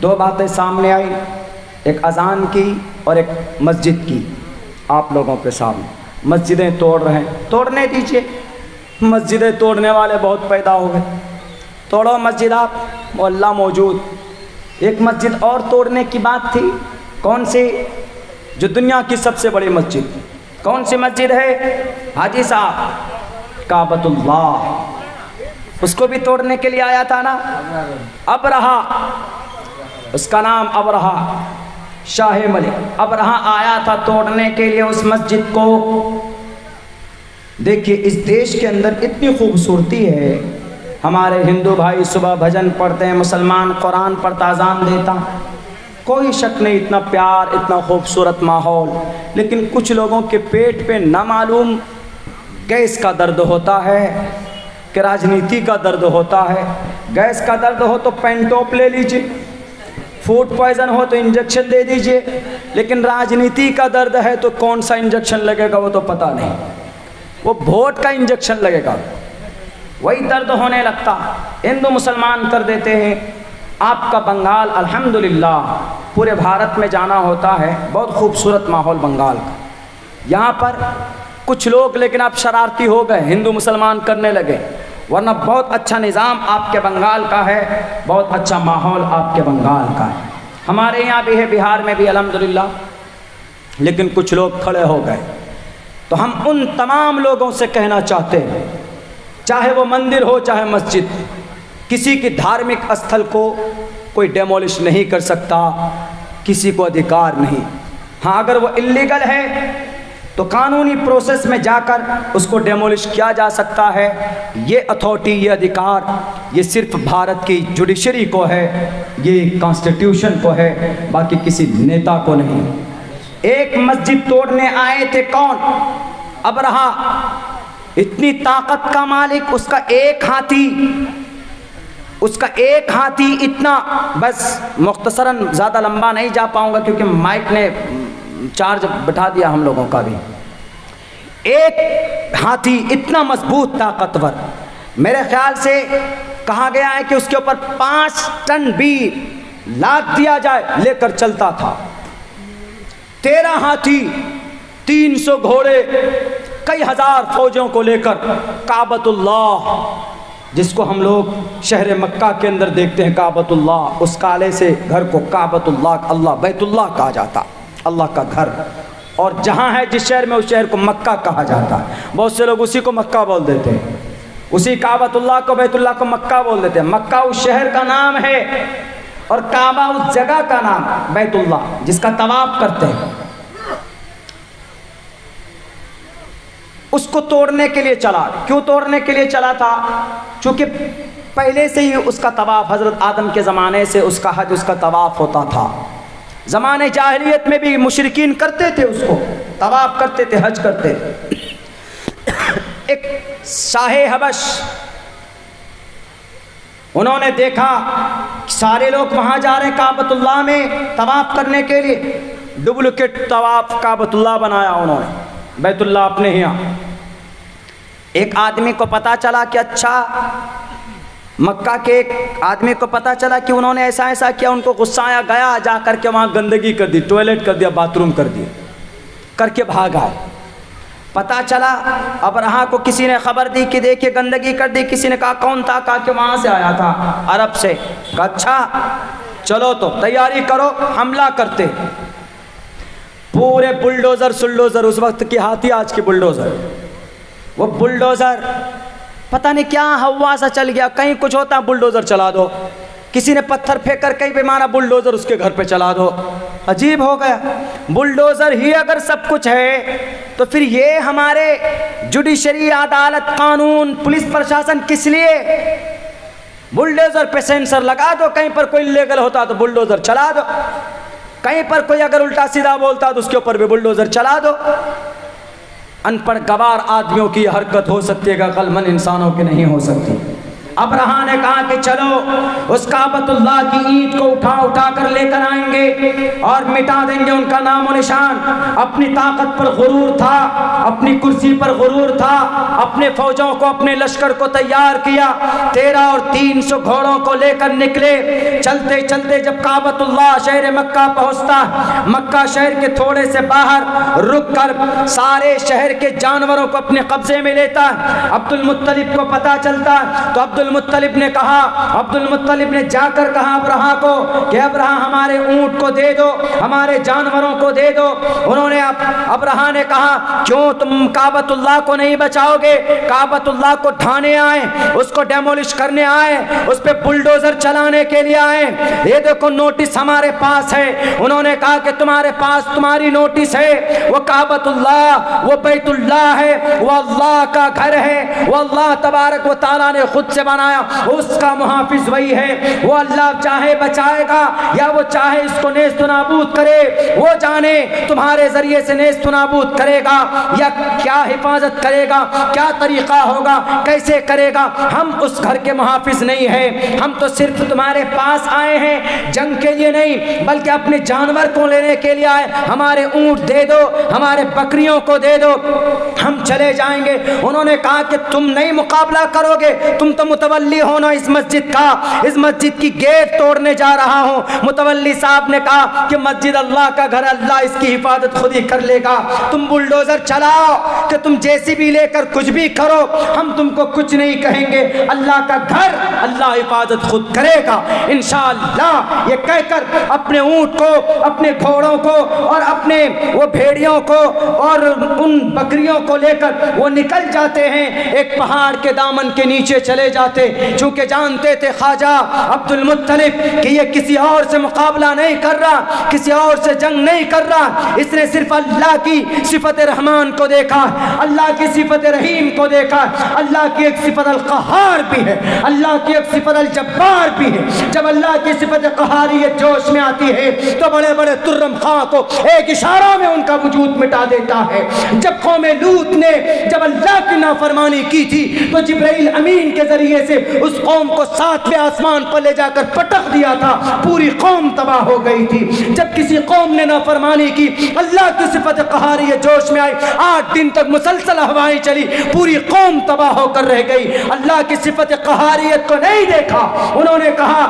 دو باتیں سامنے آئی، ایک اذان کی اور ایک مسجد کی آپ لوگوں کے سامنے۔ مسجدیں توڑ رہے ہیں، توڑنے دیجئے، مسجدیں توڑنے والے بہت پیدا ہو گئے، توڑو مسجد آپ، وہ اللہ موجود۔ ایک مسجد اور توڑنے کی بات تھی، کون سی؟ جو دنیا کی سب سے بڑی مسجد، کون سی مسجد ہے حاجی صاحب؟ کعبۃ اللہ، اس کو بھی توڑنے کے لیے آیا تھا نا ابرہہ، اس کا نام ابرہہ، شاہ ملک ابرہہ آیا تھا توڑنے کے لیے اس مسجد کو۔ دیکھیے اس دیش کے اندر اتنی خوبصورتی ہے، ہمارے ہندو بھائی صبح بھجن پڑھتے ہیں، مسلمان قرآن پڑھتا اذان دیتا، کوئی شک نہیں، اتنا پیار، اتنا خوبصورت ماحول، لیکن کچھ لوگوں کے پیٹ پہ نہ معلوم گیس کا درد ہوتا ہے کہ راجنیتی کا درد ہوتا ہے۔ گیس کا درد ہو تو پینٹوپ لے لیجئے، فوڈ پوائزن ہو تو انجیکشن دے دیجئے، لیکن راجنیتی کا درد ہے تو کون سا انجیکشن لگے گا وہ تو پتہ نہیں، وہ ووٹ کا انجیکشن لگے گا، وہی درد ہونے لگتا۔ ہندو مسلمان کر دیتے ہیں۔ آپ کا بنگال الحمدللہ پورے بھارت میں جانا ہوتا ہے، بہت خوبصورت ماحول بنگال کا، یہاں پر کچھ لوگ لیکن آپ شرارتی ہو گئے، ہندو مسلمان کرنے لگے، ورنہ بہت اچھا نظام آپ کے بنگال کا ہے، بہت اچھا ماحول آپ کے بنگال کا ہے، ہمارے یہاں بھی ہے، بہار میں بھی الحمدللہ، لیکن کچھ لوگ کھڑے ہو گئے۔ تو ہم ان تمام لوگوں سے کہنا چاہتے ہیں، چاہے وہ مندر ہو چاہے مسجد، کسی کی دھارمک استھل کو کوئی ڈیمولش نہیں کر سکتا، کسی کو ادھیکار نہیں۔ ہاں اگر وہ اللیگل ہے تو قانونی پروسیس میں جا کر اس کو ڈیمولش کیا جا سکتا ہے، یہ اتھارٹی، یہ ادھیکار، یہ صرف بھارت کی جوڈیشری کو ہے، یہ کانسٹیٹیوشن کو ہے، باقی کسی نیتا کو نہیں۔ ایک مسجد توڑنے آئے تھے کون؟ ابرہہ، اتنی طاقت کا مالک، اس کا ایک ہاتھی اتنا، بس مختصراً زیادہ لمبا نہیں جا پاؤں گا کیونکہ مائک نے چارج بٹھا دیا ہم لوگوں کا بھی۔ ایک ہاتھی اتنا مضبوط طاقتور، میرے خیال سے کہا گیا ہے کہ اس کے اوپر 5 ٹن بھی لاد دیا جائے لے کر چلتا تھا۔ 13 ہاتھی، 300 گھوڑے، کئی ہزار فوجوں کو لے کر کعبۃ اللہ، جس کو ہم لوگ شہر مکہ کے اندر دیکھتے ہیں کعبۃ اللہ، اس کالے سے گھر کو کعبۃ اللہ، اللہ بیت اللہ کہا جاتا، اللہ کا گھر، اور جہاں ہے جس شہر میں اس شہر کو مکہ کہا جاتا ہے۔ بہت سے لوگ اسی کو مکہ بول دیتے ہیں، اسی کعبۃ اللہ کو، بیت اللہ کو مکہ بول دیتے ہیں۔ مکہ اس شہر کا نام ہے اور کعبہ اس جگہ کا نام، بیت اللہ جس کا طواف کرتے ہیں۔ اس کو توڑنے کے لیے چلا، کیوں توڑنے کے لیے چلا تھا؟ چونکہ پہلے سے ہی اس کا طواف، حضرت آدم کے زمانے سے اس کا حج، اس کا طواف ہوتا تھا۔ زمانے جاہلیت میں بھی مشرکین کرتے تھے، اس کو طواف کرتے تھے، حج کرتے تھے۔ ایک شاہ حبش، انہوں نے دیکھا کہ سارے لوگ وہاں جا رہے ہیں کعبۃ اللہ میں طواف کرنے کے لیے، ڈپلیکیٹ طواف کعبۃ اللہ بنایا انہوں نے، بیت اللہ اپنے یہاں۔ ایک آدمی کو پتا چلا کہ اچھا، مکہ کے ایک آدمی کو پتا چلا کہ انہوں نے ایسا ایسا کیا، ان کو غصہ آیا، گیا جا کر کے وہاں گندگی کر دی، ٹوائلٹ کر دیا، باتھ روم کر دیا، کر کے بھاگا۔ پتا چلا ابرہہ کو کسی نے خبر دی کہ دیکھیے گندگی کر دی، کسی نے کہا کون تھا؟ کہا کہ وہاں سے آیا تھا، عرب سے۔ کہا اچھا چلو تو تیاری کرو، حملہ کرتے۔ پورے بلڈوزر سلڈوزر، اس وقت کی ہاتھی آج کی بلڈوزر، وہ بلڈوزر پتہ نہیں کیا ہوا سا چل گیا، کہیں کچھ ہوتا ہے بلڈوزر چلا دو، کسی نے پتھر پھینک کر کہیں پہ مارا، بلڈوزر اس کے گھر پہ چلا دو۔ عجیب ہو گیا، بلڈوزر ہی اگر سب کچھ ہے تو پھر یہ ہمارے جوڈیشری، عدالت، قانون، پولیس پرشاسن کس لیے؟ بلڈوزر پہ سینسر لگا دو، کہیں پر کوئی لیگل ہوتا تو بلڈوزر چلا دو، کہیں پر کوئی اگر الٹا سیدھا بولتا تو اس کے اوپر بھی بلڈوزر چلا دو۔ ان پڑھ گوار آدمیوں کی حرکت ہو سکتی ہے کہ عقل مند انسانوں کی نہیں ہو سکتی۔ ابرہہ نے کہا کہ چلو اس کعبۃ اللہ کی اینٹ کو اٹھا کر لے کر آئیں گے، گے اور مٹا دیں گے ان کا نام و نشان۔ اپنی طاقت پر غرور تھا، اپنی کرسی پر غرور تھا، اپنے فوجوں کو اپنے لشکر کو تیار کیا، 13 اور 300 گھوڑوں کو لے کر نکلے۔ چلتے چلتے جب کعبۃ اللہ شہر مکہ پہنچتا، مکہ شہر کے تھوڑے سے باہر رک کر سارے شہر کے جانوروں کو اپنے قبضے میں لیتا۔ عبد المطلب کو پتہ چلتا تو عبد المطلب نے کہا، عبد المطلب نے جا کر کہا ابرہہ کو کہ ابرہہ ہمارے اونٹ کو دے دو، ہمارے جانوروں کو دے دو۔ انہوں نے ابرہہ نے کہا کیوں تم کعبۃ اللہ کو نہیں بچاؤ گے؟ کعبۃ اللہ کو ڈھانے آئے، اس کو ڈیمولش کرنے آئے، اس پہ بلڈوزر چلانے کے لیے آئے۔ یہ دیکھو نوٹس ہمارے پاس ہے۔ انہوں نے کہا کہ تمہارے پاس تمہاری نوٹس ہے، وہ کعبۃ اللہ، وہ بیت اللہ ہے، وہ اللہ کا گھر ہے، وہ اللہ تبارک و تعالیٰ نے خود سے بنایا، اس کا محافظ وہی ہے۔ وہ اللہ چاہے بچائے گا یا وہ چاہے اس کو نیست و نابود کرے، وہ جانے تمہارے ذریعے سے نیست و نابود کرے گا یا کیا حفاظت کرے گا، کیا طریقہ ہوگا، کیسے کرے گا۔ ہم اس گھر کے محافظ نہیں ہیں، ہم تو صرف تمہارے پاس آئے ہیں، جنگ کے لیے نہیں بلکہ اپنے جانور کو لینے کے لیے آئے۔ ہمارے اونٹ دے دو، ہمارے بکریوں کو دے دو، ہم چلے جائیں گے۔ انہوں نے کہا کہ تم نہیں مقابلہ کرو گے، تم تو متولی ہو نا اس مسجد کا، اس مسجد کی گیٹ توڑنے جا رہا ہوں۔ متولی صاحب نے کہا کہ مسجد اللہ کا گھر، اللہ اس کی حفاظت خود ہی کر لے گا۔ تم بلڈوزر چلاؤ کہ تم جیسی بھی لے کر کچھ بھی کرو، ہم تم کو کچھ نہیں کہیں گے، اللہ کا گھر اللہ حفاظت خود کرے گا انشاءاللہ۔ یہ کہہ کر اپنے اونٹ کو، اپنے گھوڑوں کو اور اپنے وہ بھیڑیوں کو اور ان بکریوں کو لے کر وہ نکل جاتے ہیں، ایک پہاڑ کے دامن کے نیچے چلے جاتے۔ چونکہ جانتے تھے خواجہ عبد المطلب کہ یہ کسی اور سے مقابلہ نہیں کر رہا، کسی اور سے جنگ نہیں کر رہا، اس نے صرف اللہ کی صفت رحمان کو دیکھا، اللہ کی صفت رحیم کو دیکھا۔ اللہ کی ایک صفت القہار بھی ہے، اللہ کی ایک صفت الجبار بھی ہے۔ جب اللہ کی صفت قہاریت جوش میں آتی ہے تو بڑے بڑے ترم خاں کو ایک اشارہ میں ان کا وجود مٹا دیتا ہے۔ جب قوم لوط نے جب اللہ کی نافرمانی کی تھی تو جبرائیل امین کے ذریعے سے اس قوم کو 7ویں آسمان پر لے جا کر پٹک دیا تھا، پوری قوم تباہ ہو گئی تھی۔ جب کسی قوم نے نافرمانی کی، اللہ کی صفت قہاریت جوش میں آئی، 8 دن تک مسلسل ہوائیں چلی، پوری قوم تباہ ہو کر رہ گئی۔ اللہ کی صفت قہاریت کو نہیں دیکھا۔ انہوں نے کہا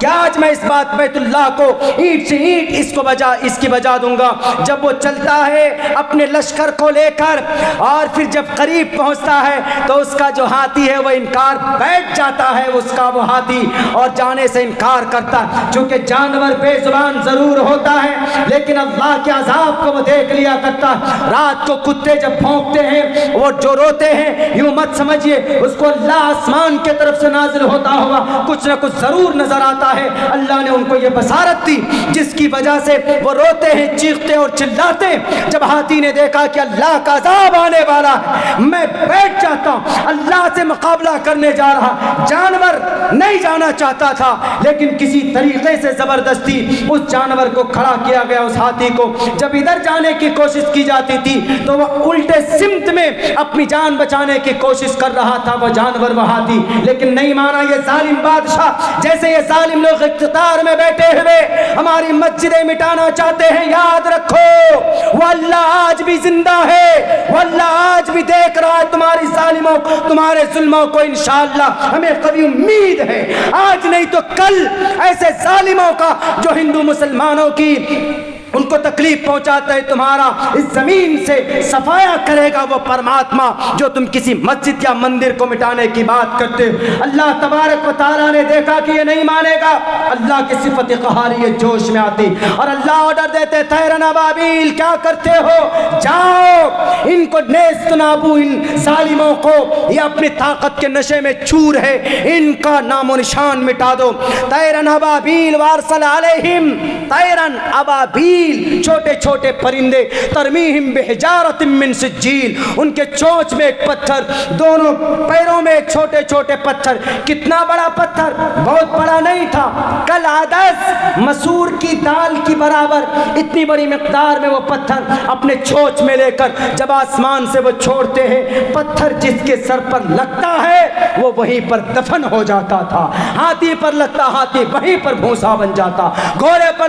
کہ آج میں اس بات بیت اللہ کو اینٹ سے اینٹ اس کی بجا دوں گا۔ جب وہ چلتا ہے اپنے لشکر کو لے کر اور پھر جب قریب پہنچتا ہے تو اس کا جو ہاتھی ہے وہ انکار بیٹھ جاتا ہے، اس کا وہ ہاتھی اور جانے سے انکار کرتا ہے۔ چونکہ جانور بے زبان ضرور ہوتا ہے لیکن اللہ کے عذاب کو وہ دیکھ لیا کرتا ہے۔ رات کو کتے جب بھونکتے ہیں وہ جو روتے ہیں، یوں مت سمجھیے اس کو اللہ آسمان کے طرف سے نازل ہوتا ہوا کچھ نہ کچھ ضرور نظر آتا ہے۔ اللہ نے ان کو یہ بصارت دی جس کی وجہ سے وہ روتے ہیں، چیختے اور چلاتے۔ جب ہاتھی نے دیکھا کہ اللہ کا عذاب آنے والا ہے، میں بیٹھ جاتا ہوں، اللہ سے مقابلہ کرنے جا رہا۔ جانور نہیں جانا چاہتا تھا لیکن کسی طریقے سے زبردستی اس جانور کو کھڑا کیا گیا، اس ہاتھی کو۔ جب ادھر جانے کی کوشش کی جاتی تھی تو وہ الٹے سمت میں اپنی جان بچانے کی کوشش کر رہا تھا، وہ جانور وہ ہاتھی، لیکن نہیں مانا یہ ظالم بادشاہ۔ جیسے یہ ظالم لوگ اقتدار میں بیٹھے ہوئے ہماری مسجدیں مٹانا چاہتے ہیں، یاد رکھو وہ اللہ آج بھی زندہ ہے، وہ اللہ آج بھی دیکھ رہا ہے تمہاری ظالموں، تمہارے ظلموں کو۔ انشاءاللہ ہمیں کبھی امید ہے، آج نہیں تو کل ایسے ظالموں کا جو ہندو مسلمانوں کی ان کو تکلیف پہنچاتا ہے، تمہارا اس زمین سے صفایا کرے گا وہ پرماتما جو تم کسی مسجد یا مندر کو مٹانے کی بات کرتے ہو۔ اللہ تبارک و تعالیٰ نے دیکھا کہ یہ نہیں مانے گا، اللہ کی صفت قہاریت جوش میں آتی اور اللہ آرڈر دیتے طیرن ابابیل، کیا کرتے ہو؟ جاؤ ان کو نیست نابو، ان ظالموں کو، یہ اپنی طاقت کے نشے میں چور ہے، ان کا نام و نشان مٹا دو۔ طیرن ابابیل وارسل علیہم طیرن ابابیل، چھوٹے چھوٹے پرندے، ترمیہم بحجارۃ من سجیل، ان کے چونچ میں ایک پتھر، دونوں پیروں میں ایک چھوٹے چھوٹے پتھر۔ کتنا بڑا پتھر؟ بہت بڑا نہیں تھا، کل عدس مسور کی دال کی برابر اتنی بڑی مقدار میں وہ پتھر اپنے چونچ میں لے کر جب آسمان سے وہ چھوڑتے ہیں، پتھر جس کے سر پر لگتا ہے وہ وہیں پر دفن ہو جاتا تھا۔ ہاتھی پر لگتا، ہاتھی وہیں پر بھوسا بن جاتا، گھوڑے پر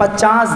50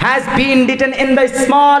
has been written in the small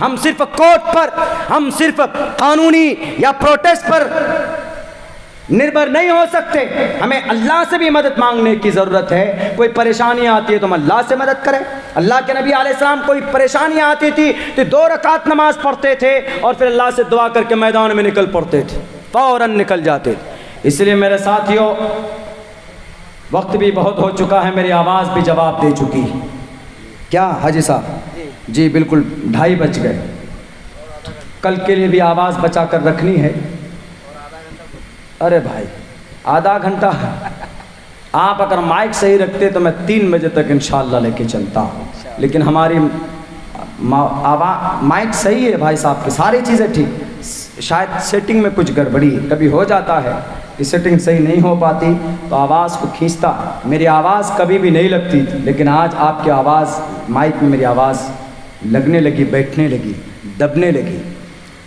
ہم صرف کورٹ پر، ہم صرف قانونی یا پروٹیسٹ پر نربھر نہیں ہو سکتے، ہمیں اللہ سے بھی مدد مانگنے کی ضرورت ہے۔ کوئی پریشانی آتی ہے تو ہم اللہ سے مدد کریں۔ اللہ کے نبی علیہ السلام کوئی پریشانی آتی تھی تو 2 رکعت نماز پڑھتے تھے اور پھر اللہ سے دعا کر کے میدان میں نکل پڑتے تھے، فوراً نکل جاتے تھے۔ اس لیے میرے ساتھیوں، وقت بھی بہت ہو چکا ہے، میری آواز بھی جواب دے چکی ہے۔ کیا حاجی صاحب؟ جی بالکل 2:30 بج گئے، کل کے لیے بھی آواز بچا کر رکھنی ہے۔ ارے بھائی آدھا گھنٹہ، آپ اگر مائک صحیح رکھتے تو میں 3 بجے تک انشاءاللہ لے کے چلتا ہوں، لیکن ہماری مائک صحیح ہے بھائی صاحب کی، ساری چیزیں ٹھیک، شاید سیٹنگ میں کچھ گڑبڑی کبھی ہو جاتا ہے کہ سیٹنگ صحیح نہیں ہو پاتی تو آواز کو کھینچتا۔ میری آواز کبھی بھی نہیں لگتی تھی، لیکن آج آپ کی آواز مائک میں، میری آواز لگنے لگی، بیٹھنے لگی، دبنے لگی۔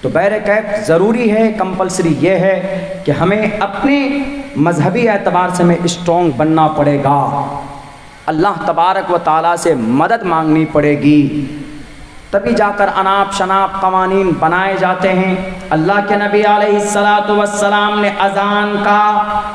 تو بہرکیف ضروری ہے، کمپلسری یہ ہے کہ ہمیں اپنے مذہبی اعتبار سے ہمیں اسٹرانگ بننا پڑے گا، اللہ تبارک و تعالیٰ سے مدد مانگنی پڑے گی، تبھی جا کر اناپ شناپ قوانین بنائے جاتے ہیں۔ اللہ کے نبی علیہ السلام نے اذان کا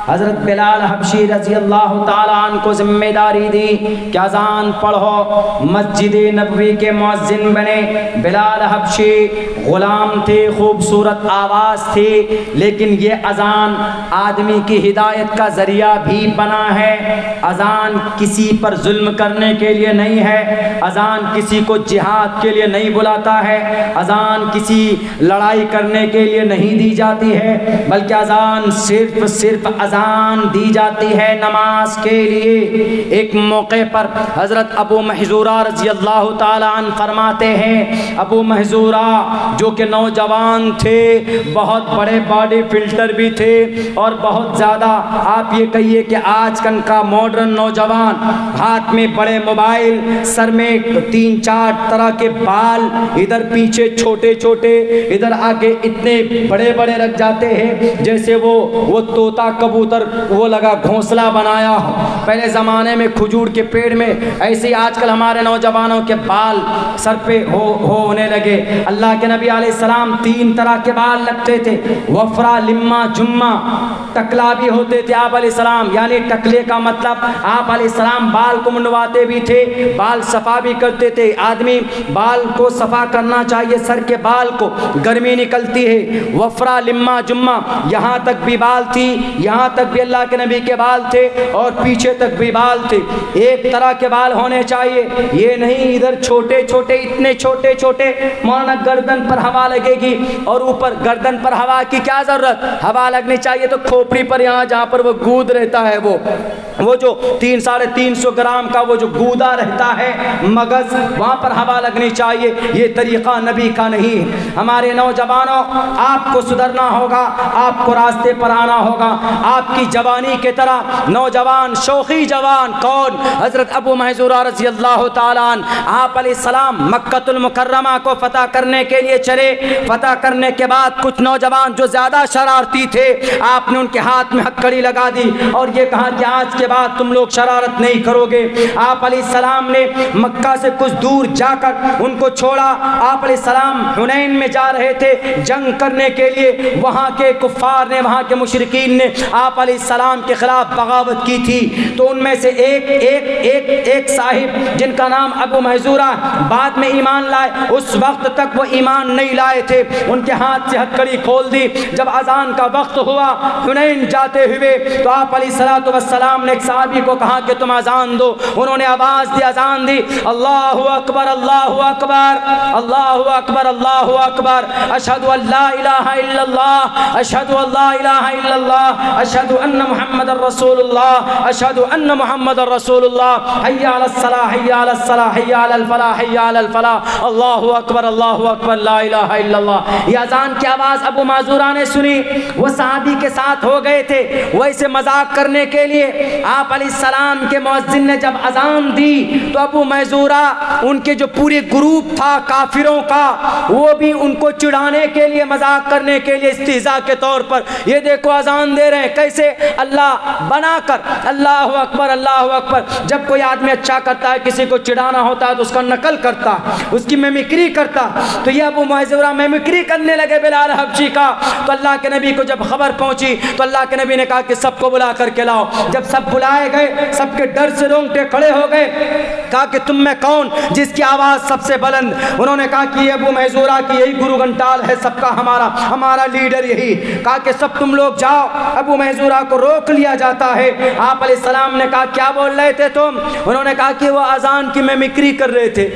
حضرت بلال حبشی رضی اللہ تعالیٰ عنہ کو ذمہ داری دی کہ اذان پڑھو، مسجد نبوی کے مؤذن بنے۔ بلال حبشی غلام تھے، خوبصورت آواز تھی، لیکن یہ اذان آدمی کی ہدایت کا ذریعہ بھی بنا ہے۔ اذان کسی پر ظلم کرنے کے لیے نہیں ہے، اذان کسی کو جہاد کے لیے نہیں بلاتا ہے، اذان کسی لڑائی کرنے کے لیے نہیں دی جاتی ہے، بلکہ اذان صرف اذان دی جاتی ہے نماز کے لیے۔ ایک موقع پر حضرت ابو محذورہ رضی اللہ تعالیٰ عنہ فرماتے ہیں، ابو محذورہ جو کہ نوجوان تھے، بہت بڑے باڈی فلٹر بھی تھے، اور بہت زیادہ آپ یہ کہیے کہ آج کل کا ماڈرن نوجوان، ہاتھ میں بڑے موبائل، سر میں 3-4 طرح کے بال، ادھر پیچھے چھوٹے چھوٹے، ادھر آگے اتنے بڑے بڑے رکھ جاتے ہیں جیسے وہ طوطا کبوتر وہ لگا گھونسلہ بنایا ہو۔ پہلے زمانے میں کھجور کے پیڑ میں، ایسے آج کل ہمارے نوجوانوں کے بال سر پہ ہونے لگے۔ اللہ کے نبی علیہ السلام 3 طرح کے بال رکھتے تھے، وفرا، لما، جمہ۔ ٹکلا بھی ہوتے تھے آپ علیہ السلام، یعنی ٹکلے کا مطلب آپ علیہ السلام بال کو منڈواتے بھی تھے، بال صفا بھی کرتے تھے۔ آدمی بال کو صفا کرنا چاہیے، سر کے بال کو، گرمی نکلتی ہے۔ وفرا، لما، جمہ، یہاں تک بھی بال تھی، یہاں تک بھی اللہ کے نبی کے بال تھے، اور پیچھے تک بھی بال تھے۔ ایک طرح کے بال ہونے چاہیے، یہ نہیں ادھر چھوٹے چھوٹے، اتنے چھوٹے چھوٹے۔ مولانا گردن پر ہوا لگے گی، اور اوپر گردن پر ہوا کی کیا ضرورت، ہوا لگنی چاہیے تو کھوپڑی پر، یہاں جہاں پر وہ گود رہتا ہے، وہ جو 300-350 گرام کا وہ جو گودا رہتا ہے مغز، وہاں پر ہوا لگنی چاہیے۔ یہ طریقہ نبی کا نہیں ہے۔ ہمارے نوجوانوں، آپ کو سدھرنا ہوگا، آپ کو راستے پر آنا ہوگا۔ آپ کی جوانی کے طرح نوجوان، شوخی جوان کون؟ حضرت ابو محذورہ رضی اللہ تعالیٰ عنہ، آپ علیہ السلام مکہ المکرمہ کو فتح کرنے کے لیے چلے۔ فتح کرنے کے بعد کچھ نوجوان جو زیادہ شرارتی تھے، آپ نے ان کے ہاتھ میں ہتھکڑی لگا دی اور یہ کہا کہ آج کے بعد تم لوگ شرارت نہیں کرو گے۔ آپ علیہ السلام نے مکہ سے کچھ دور جا کر ان کو چھوڑا۔ آپ علیہ السلام حنین میں جا رہے تھے جنگ کرنے کے لیے، وہاں کے کفار نے، وہاں کے مشرکین نے آپ علیہ السلام کے خلاف بغاوت کی تھی۔ تو ان میں سے ایک صاحب جن کا نام ابو محذورہ، بعد میں ایمان لائے، اس وقت تک وہ ایمان نہیں لائے تھے، ان کے ہاتھ سے ہتھکڑی کھول دی۔ جب اذان کا وقت ہوا حنین جاتے ہوئے، تو آپ علیہ السلام نے ایک صحابی کو کہا کہ تم اذان دو۔ انہوں نے آواز دی، اذان دی، اللہ اکبر، اللہ اکبر، اللہ اکبر، اللہ اکبر، اشہد ان لا الہ الا اللہ، اشہد ان لا الہ الا اللہ، اشہد ان محمد رسول اللہ، اشہد ان محمد رسول اللہ، حی علی الصلاۃ، حی علی الصلاۃ، حی علی الفلاح، حی علی الفلاح، اللہ اکبر، اللہ اکبر، لا الہ الا اللہ۔ یہ اذان کی آواز ابو محذورہ نے سنی، وہ صحابی کے ساتھ ہو گئے تھے، وہ اسے مذاق کرنے کے لیے آپ علیہ السلام کے مؤذن نے جب اذان دی تو ابو محذورہ ان کے جو پورے گروپ اسلوب تھا کافروں کا، وہ بھی ان کو چڑھانے کے لیے، مذاق کرنے کے لیے، استہزاء کے طور پر یہ دیکھو اذان دے رہے ہیں کیسے اللہ بنا کر، اللہ اکبر اللہ اکبر۔ جب کوئی آدمی اچھا کرتا ہے، کسی کو چڑھانا ہوتا ہے تو اس کا نقل کرتا، اس کی میمکری کرتا، تو یہ ابو محذورہ میمکری کرنے لگے بلال حبشی کا۔ تو اللہ کے نبی کو جب خبر پہنچی تو اللہ کے نبی نے کہا کہ سب کو بلا کر کے لاؤ۔ جب سب بلائے گئے، سب کے ڈر سے رونگٹے کھڑے ہو گئے۔ کہا کہ تم میں کون جس کی آواز سب سے بلند؟ انہوں نے کہا کہ یہ ابو محذورہ کی یہی گرو گھنٹال ہے، سب کا ہمارا لیڈر یہی۔ کہا کہ سب تم لوگ جاؤ۔ ابو محذورہ کو روک لیا جاتا ہے۔ آپ علیہ السلام نے کہا کیا بول رہے تھے تم؟ انہوں نے کہا کہ وہ اذان کی میمکری کر رہے تھے۔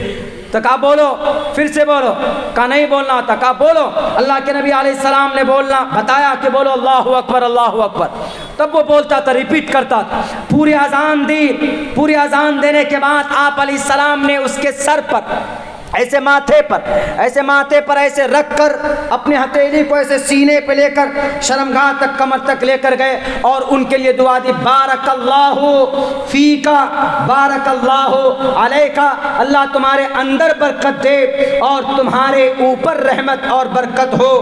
تو کہا بولو، پھر سے بولو۔ کہا نہیں بولنا تھا۔ کہا بولو۔ اللہ کے نبی علیہ السلام نے بولنا بتایا کہ بولو اللہ اکبر اللہ اکبر۔ تب وہ بولتا تھا، ریپیٹ کرتا تھا۔ پوری اذان دی۔ پوری اذان دینے کے بعد آپ علیہ السلام نے اس کے سر پر ایسے ماتھے پر ایسے رکھ کر اپنے ہتھیلی کو ایسے سینے پہ لے کر شرمگاہ تک، کمر تک لے کر گئے اور ان کے لیے دعا دی، بارک اللہ فیکا بارک اللہ علیکا، اللہ تمہارے اندر برکت دے اور تمہارے اوپر رحمت اور برکت ہو۔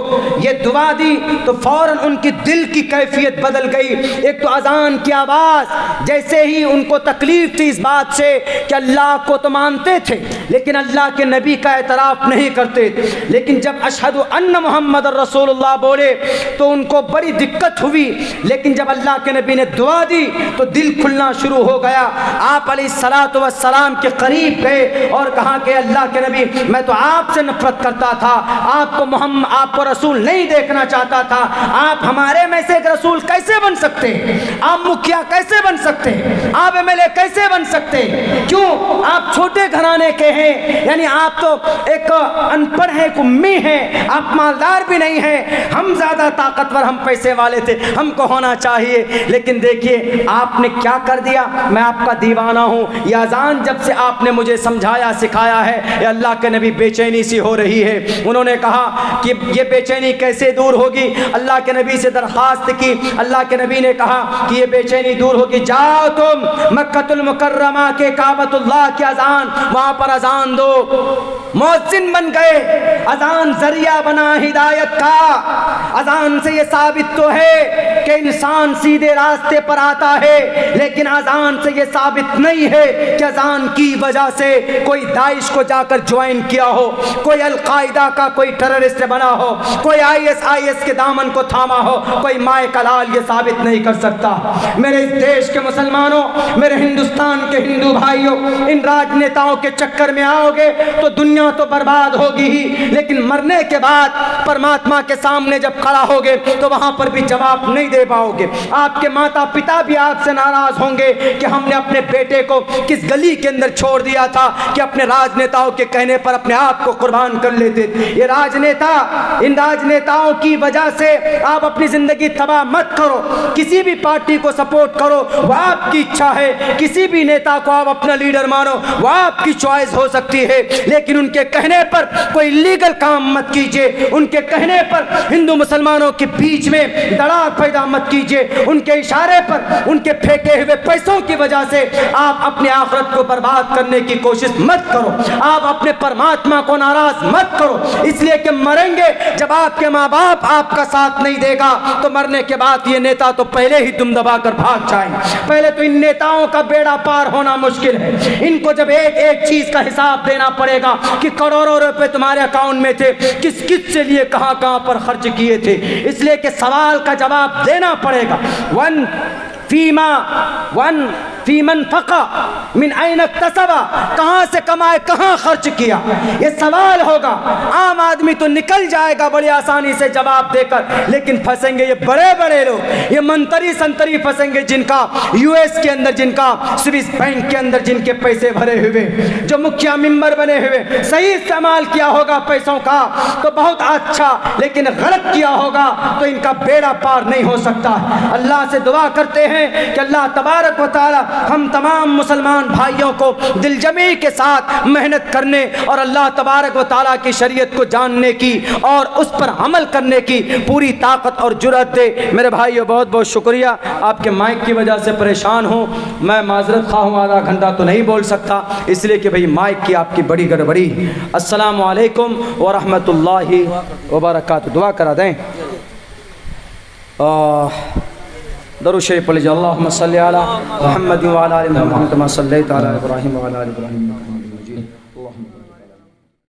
یہ دعا دی تو فوراً ان کی دل کی کیفیت بدل گئی۔ ایک تو اذان کی آواز، جیسے ہی ان کو تکلیف تھی اس بات سے کہ اللہ کو تو مانتے تھے لیکن اللہ کے نبی کا اعتراف نہیں کرتے، لیکن جب اشہد ان محمد رسول اللہ بولے تو ان کو بڑی دقت ہوئی، لیکن جب اللہ کے نبی نے دعا دی تو دل کھلنا شروع ہو گیا۔ آپ علیہ الصلوۃ والسلام کے قریب گئے اور کہا کہ اللہ کے نبی میں تو آپ سے نفرت کرتا تھا، آپ کو رسول نہیں دیکھنا چاہتا تھا، آپ ہمارے میں سے ایک رسول کیسے بن سکتے؟ آپ مکھیا کیسے بن سکتے؟ آپ ایم ایل اے کیسے بن سکتے؟ کیوں؟ آپ چھوٹے گھرانے کے ہیں، یعنی آپ تو ایک ان پڑھ ہیں، امی ہیں، آپ مالدار بھی نہیں ہیں، ہم زیادہ طاقتور، ہم پیسے والے تھے، ہم کو ہونا چاہیے۔ لیکن دیکھیے آپ نے کیا کر دیا، میں آپ کا دیوانہ ہوں۔ یہ اذان جب سے آپ نے مجھے سمجھایا سکھایا ہے، یہ اللہ کے نبی بے چینی سی ہو رہی ہے۔ انہوں نے کہا کہ یہ بے چینی کیسے دور ہوگی؟ اللہ کے نبی سے درخواست کی۔ اللہ کے نبی نے کہا کہ یہ بے چینی دور ہوگی، جاؤ تم مکہ المکرمہ کے کعبۃ اللہ کی اذان، وہاں پر اذان دو۔ مؤذن بن گئے، اذان ذریعہ بنا ہدایت کا۔ اذان سے یہ ثابت تو ہے کہ انسان سیدھے راستے پر آتا ہے، لیکن اذان سے یہ ثابت نہیں ہے کہ اذان کی وجہ سے کوئی داعش کو جا کر جوائن کیا ہو، کوئی القاعدہ کا کوئی ٹیررسٹ بنا ہو، کوئی IS کے دامن کو تھاما ہو، کوئی مائے کلال یہ ثابت نہیں کر سکتا۔ میرے اس دیش کے مسلمانوں، میرے ہندوستان کے ہندو بھائیوں، ان راجنیتاؤں کے چکر میں آؤ گے تو دنیا تو برباد ہوگی ہی، لیکن مرنے کے بعد پرماتما کے سامنے جب کھڑا ہوگے تو وہاں پر بھی جواب نہیں دے پاؤ گے۔ آپ کے ماتا پتا بھی آپ سے ناراض ہوں گے کہ ہم نے اپنے بیٹے کو کس گلی کے اندر چھوڑ دیا تھا کہ اپنے راجنیتاؤں کے کہنے پر اپنے آپ کو قربان کر لیتے۔ یہ راجنیتا، ان راجنیتاؤں کی وجہ سے آپ اپنی زندگی تباہ مت کرو۔ کسی بھی پارٹی کو سپورٹ کرو، وہ آپ کی اچھا ہے، کسی بھی نیتا کو آپ اپنا لیڈر مانو، وہ آپ کی چوائس ہو سکتی ہے، لیکن ان کے کہنے پر کوئی لیگل کام مت کیجئے، ان کے کہنے پر ہندو مسلمانوں کے بیچ میں دراڑ پیدا مت کیجئے، ان کے اشارے پر، ان کے پھینکے ہوئے پیسوں کی وجہ سے آپ اپنے آخرت کو برباد کرنے کی کوشش مت کرو، آپ اپنے پرماتما کو ناراض مت کرو، اس لیے کہ مریں گے جب آپ کے ماں باپ آپ کا ساتھ نہیں دے گا تو مرنے کے بعد یہ نیتا تو پہلے ہی دم دبا کر بھاگ جائیں۔ پہلے تو ان نیتاؤں کا بیڑا پار ہونا مشکل ہے، ان کو جب ایک ایک چیز کا حساب دینا پڑے گا کہ کروڑوں روپے تمہارے اکاؤنٹ میں تھے، کس کس سے لیے کہاں کہاں پر خرچ کیے تھے، اس لیے کہ سوال کا جواب دینا پڑے گا۔ فیمن فقا من این اکتسبا، کہاں سے کمائے کہاں خرچ کیا، یہ سوال ہوگا۔ عام آدمی تو نکل جائے گا بڑی آسانی سے جواب دے کر، لیکن پھنسیں گے یہ بڑے بڑے لوگ، یہ منتری سنتری پھنسیں گے جن کا US کے اندر، جن کا سوئس بینک کے اندر جن کے پیسے بھرے ہوئے، جو مکھیا ممبر بنے ہوئے۔ صحیح استعمال کیا ہوگا پیسوں کا تو بہت اچھا، لیکن غلط کیا ہوگا تو ان کا بیڑا پار نہیں ہو سکتا۔ اللہ سے دعا کرتے ہیں کہ اللہ تبارک و تعالی ہم تمام مسلمان بھائیوں کو دل جمی کے ساتھ محنت کرنے اور اللہ تبارک و تعالیٰ کی شریعت کو جاننے کی اور اس پر عمل کرنے کی پوری طاقت اور جرأت دے۔ میرے بھائیو بہت بہت شکریہ، آپ کے مائک کی وجہ سے پریشان ہوں، میں معذرت خواہ ہوں، آدھا گھنٹہ تو نہیں بول سکتا اس لیے کہ بھئی مائک کی آپ کی بڑی گڑبڑی۔ السلام علیکم ورحمۃ اللہ وبرکاتہ۔ دعا کرا دیں، درود شریف پڑھ لیجیے۔ اللہم صلی علی محمد وعلی آل محمد کما صلیت علی ابراہیم وعلی آل ابراہیم۔